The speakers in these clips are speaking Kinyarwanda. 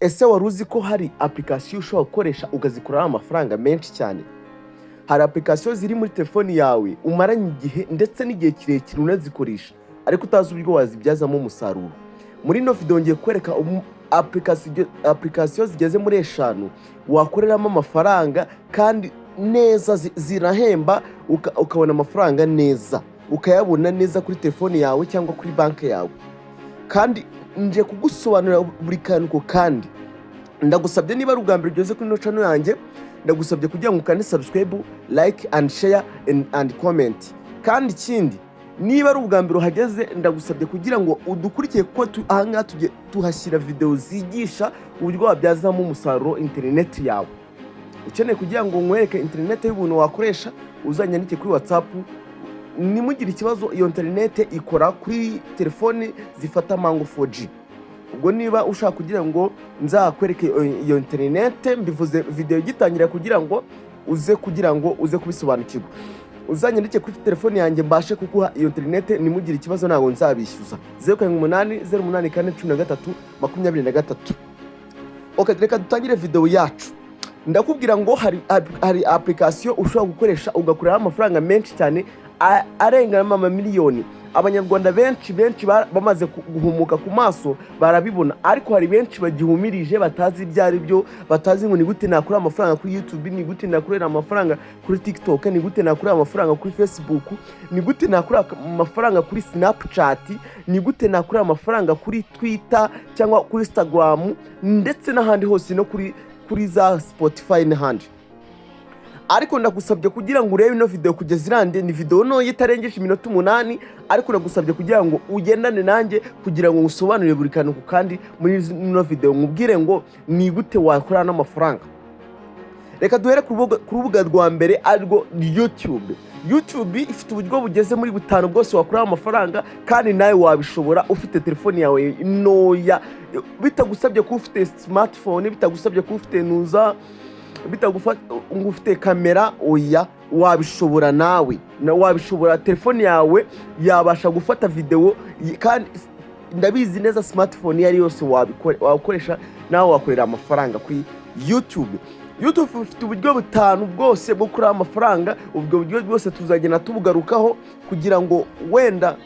ese wari uzi ko hari application ushobora gukoresha ugazikoreraho amafaranga menshi cyane? Hari application ziri muri telefoni yawe umaranye igihe ndetse n'igihe kirekire unazikoresha ariko utazi uburyo wazibyazamo umusaruro. Muri ino video ngiye kwereka application zigeze muri 5 wakoreramo amafaranga kandi neza, zirahemba ukabona amafaranga neza, ukayabona neza kuri telefoni yawe cyangwa kuri banki yawe. Kandi nje kugusobanurira buri kantu kandi ndagusabye niba ari ubwa mbere ugeze kuri ino channel yanjye, ndagusabye kugira ngo ukande subscribe, like and share and comment. Kandi ikindi niba ari ubwa mbere uhageze, ndagusabye kugira ngo udukurikiye ko ahangaha tuhashyira video zigisha uburyo wabyazamo umusaruro internet yawe. Ukeneye kugira ngo nkwereke internet y'ubuntu wakoresha, uzanyandike kuri WhatsApp. Nimugire ikibazo, iyo internet ikora kuri telefoni zifata mango 4G. Ubwo niba ushaka kugira ngo nzakwereke iyo internet, mbivuze video gitangira kugira ngo uze kubisobanukirwa. Uzanyandike kuri telefoni yanjye mbashe kuguha iyo internet, nimugire ikibazo ntago nzabishyuza. 0888031323. Okay, reka dutangire video yacu. Ndakubwira ngo hari application ushobora gukoresha ugakoreraho amafaranga menshi cyane arenga amamiliyoni. Abanyarwanda benshi bamaze guhumuka ku maso barabibona, ariko hari benshi bagihumirije batazi ibyo ari byo, batazi ngo ni gute nakura amafaranga kuri YouTube, ni gute nakorera amafaranga kuri TikTok, ni gute nakorera amafaranga kuri Facebook, ni gute nakura amafaranga kuri Snapchat, ni gute nakura amafaranga kuri Twitter cyangwa kuri Instagram ndetse n'ahandi hose no kuri za Spotify n'ahandi. Ariko ndagusabye kugira ngo urebe ino video kugeza irande, ni video no yitarengeje iminota 8, ariko ndagusabye kugira ngo ugendane nanjye kugira ngo usobanurire buri kantu kandi muri ino video nkubwire ngo ni gute wakora n'amafaranga. Reka duhere ku rubuga rwa mbere ariko YouTube. YouTube ifite uburyo bugeze muri 5 bwose wakora amafaranga kandi nawe wabishobora ufite telefoni yawe noya, bitagusabye ko ufite smartphone, bitagusabye ko ufite nuza, ufite kamera. Oya, wabishobora nawe wabishobora. Telefoni yawe yabasha gufata video kandi ndabizi neza smartphone yari yose wakoresha nawe wakorera amafaranga kuri YouTube. YouTube ifite uburyo 5 bwose bwo gukora amafaranga. Ubwo buryo bwose tuzagenda tubugarukaho kugira ngo wenda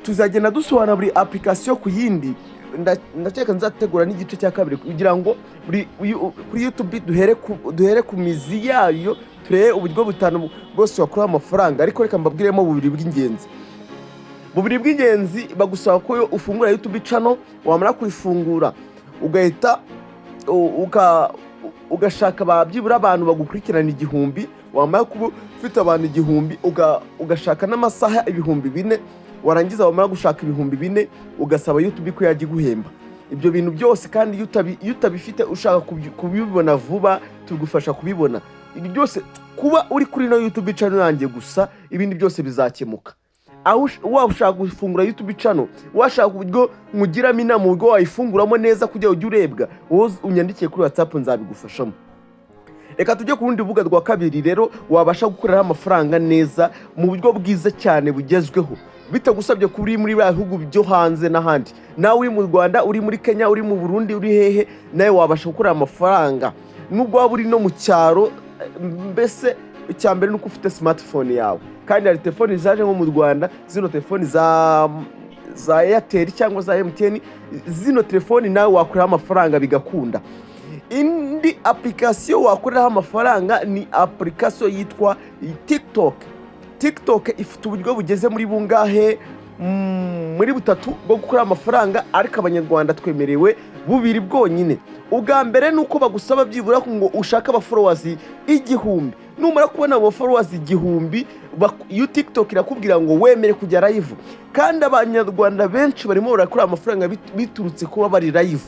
tuzagenda dusobanura buri application ku yindi. Ndakeka nzategura n'igice cya kabiri kugira ngo kuri YouTube duhere ku mizi yayo, turebe uburyo 5 bwose wakora amafaranga. Ariko reka mbabwiremo bubiri bw'ingenzi. Bagusaba ko ufungura YouTube channel, wamara kuyifungura ugahita ugashaka babyibura abantu bagukurikirana 1000. Wamara kuba ufite abantu 1000 ugashaka n'amasaha 4000. Warangiza wamara gushaka 4000 ugasaba YouTube ko yaje guhemba. Ibyo bintu byose kandi utabifite ushaka kubibona vuba, tugufasha kubibona. Ibi byose kuba uri kuri no YouTube channel yanjye gusa, ibindi byose bizakemuka. Aho washaka gufungura YouTube channel, washaka uburyo mugiramo inama uburyo wayifunguramo neza kujya ujya urebwa, wowe unyandikiye kuri WhatsApp nzabigufashamo. Reka tujye ku rundi rubuga rwa kabiri rero wabasha gukorera amafaranga neza mu buryo bwiza cyane bugezweho, bitagusabye kuri muri bihugu byo hanze n'ahandi. Nawe uri mu Rwanda, uri muri Kenya, uri mu Burundi, uri hehe, nawe wabasha gukorera amafaranga nubwo waba uri no mu cyaro. Mbese icyambere nuko ufite smartphone yawe, kandi hari telefoni zaje nko mu Rwanda, zino telefoni za Airtel cyangwa za MTN. Zino telefoni nawe wakorera amafaranga bigakunda. Indi application wakoreraho amafaranga ni application yitwa TikTok. TikTok ifite uburyo bugeze muri bungahe, muri 3 bwo gukora amafaranga, ariko abanyarwanda twemerewe 2 bwonyine. Ubwa mbere nuko bagusaba byibura ngo ushaka aba followers 1000. Numara kubona abo followers 1000, TikTok irakubwira ngo wemere kujya live. Kandi abanyarwanda benshi barimo barakora amafaranga biturutse kuba bari live.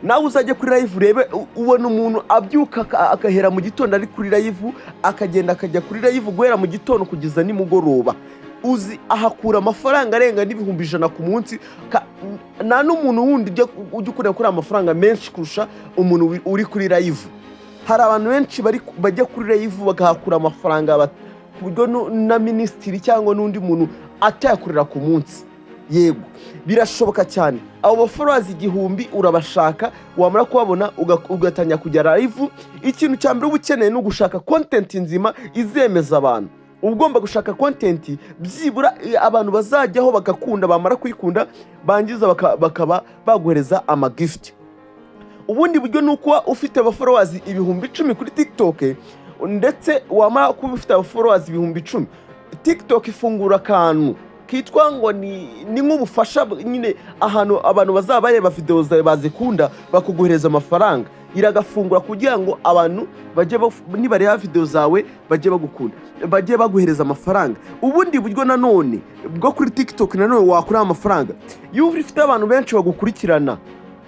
Nawe uzajye kuri live urebe, ubona umuntu abyuka akahera mu gitondo ari kuri live, akagenda akajya kuri live guhera mu gitondo kugeza nimugoroba. Uzi ahakura amafaranga arenga n'ibihumbi 100 ku munsi. Nta n'umuntu wundi ujya ukora amafaranga menshi kurusha umuntu uri kuri live. Hari abantu benshi bajya kuri live bagahakura amafaranga ku buryo na ministry cyangwa n'undi muntu atayakorera ku munsi. Yego birashoboka cyane. abo followers igihumbi urabashaka, wamara kubabona ugatanya kujya live. Ikintu cya mbere ubukeneye no gushaka content nzima izemeza abantu. Ugomba gushaka content byibura abantu bazajyaho bagakunda, bamara kuyikunda bangiza bakaba baguhereza ama gift. Ubundi buryo nuko ufite aba followers ibihumbi 10 kuri TikTok, ndetse wamara kuba ufite aba followers ibihumbi 10, TikTok ifungura akantu kitwa ngo ni nk'ubufasha nyine, ahantu abantu bazaba bareba video zawe bazikunda bakuguhereza amafaranga. Iragafungura kugira ngo abantu baje nibareba video zawe baje bagukunda, baje baguhereza amafaranga. Ubundi buryo nanone bwo kuri TikTok nanone wakura amafaranga, iyo ufite abantu benshi bagukurikirana,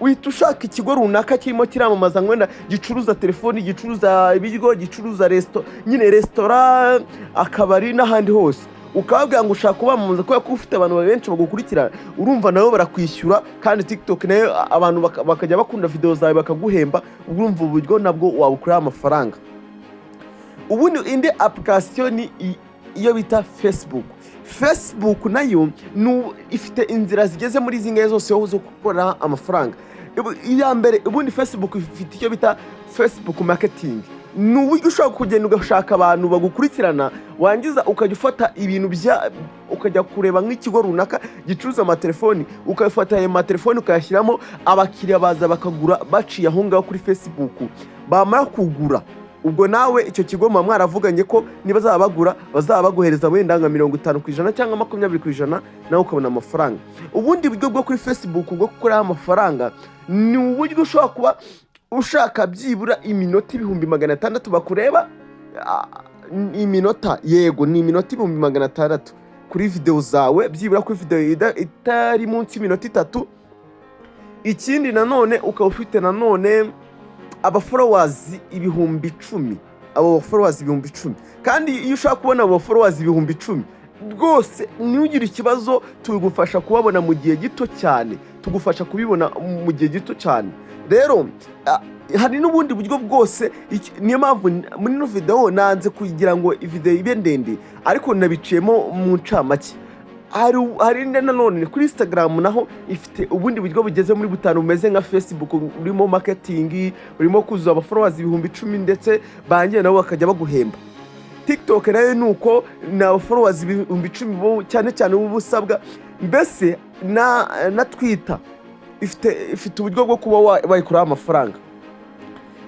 uhita ushaka ikigo runaka kirimo kiramamaza ngo gicuruza telefoni, gicuruza ibiryo, gicuruza restaurant, akabari n'ahandi hose, ukababwira ngo ushaka kubamamaza kubera ko ufite abantu benshi bagukurikirana. Urumva nabo barakwishyura, kandi TikTok nayo abantu bakajya bakunda video zawe bakaguhemba. Urumva uburyo nabwo wabukurira amafaranga. Ubundi indi application iyo bita Facebook nayo ifite inzira zigeze muri zingaye zose zo gukora amafaranga. Iya mbere, ubundi Facebook ifite icyo bita Facebook marketing. N'uburyo ushaka kugenda ugashaka abantu bagukurikirana, wangiza ukajya ufata ibintu ukajya kureba nk'ikigo runaka gicuruza amatelefoni, ukafata ayo matelefoni ukayashyiramo abakiriya baza bakagura baciye aho ngaho kuri Facebook. Bamara kugura, ubwo nawe icyo kigo mwaravuganye ko niba bazabagura bazabaguhereza wenda nka 50% cyangwa 20%, nawe ukabona amafaranga. Ubundi buryo bwo kuri Facebook bwo gukora amafaranga ni uburyo ushobora kuba ushaka byibura iminota 600 bakureba, iminota, yego ni iminota 600 kuri video zawe, byibura kuri video itari munsi y'iminota 3. Ikindi nanone ukaba ufite nanone aba followers ibihumbi 10, abo followers ibihumbi 10. Kandi iyo ushaka kubona abo followers ibihumbi 10 rwose ntugire ikibazo, tugufasha kubabona mu gihe gito cyane, tugufasha kubibona mu gihe gito cyane. Rero hari n'ubundi buryo bwose, niyo mpamvu muri no video nanze kugira ngo video ibe ndende, ariko nabiciyemo mu ncamake. Hari nanone kuri Instagram naho ifite ubundi buryo bugeze muri 5 bumeze nka Facebook, urimo marketing, urimo kuzuza aba followers ibihumbi 10, ndetse bangiye nabo bakajya baguhemba. TikTok nayo nuko na followers ibihumbi 10 cyane cyane ubusabwa. Mbese na Twitter ifite uburyo bwo kuba wayikura amafaranga.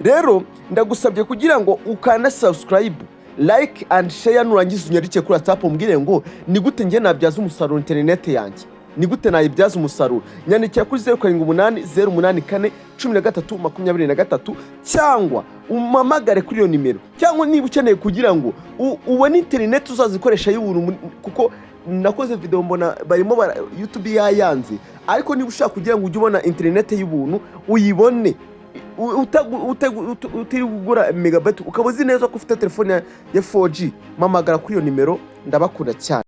Rero ndagusabye kugira ngo ukanda subscribe, like and share, nurangiza unyandike kuri WhatsApp umbwire ngo ni gute ngiye nabyaza umusaruro internet yanjye, ni gute nayibyaza umusaruro. Nyandikira kuri 0780841323, cyangwa umamagare kuri iyo nimero. Cyangwa niba ukeneye kugira ngo ubone internet uzazikoresha y'ubuntu, kuko nakoze video mbona barimo YouTube yayanze, ariko niba ushaka kugira ngo ujye ubona internet y'ubuntu uyibone utiri kugura megabyte, ukabuzi neza ko ufite telefone ya 4G, mamagara kuri iyo nimero. Ndabakunda cyane.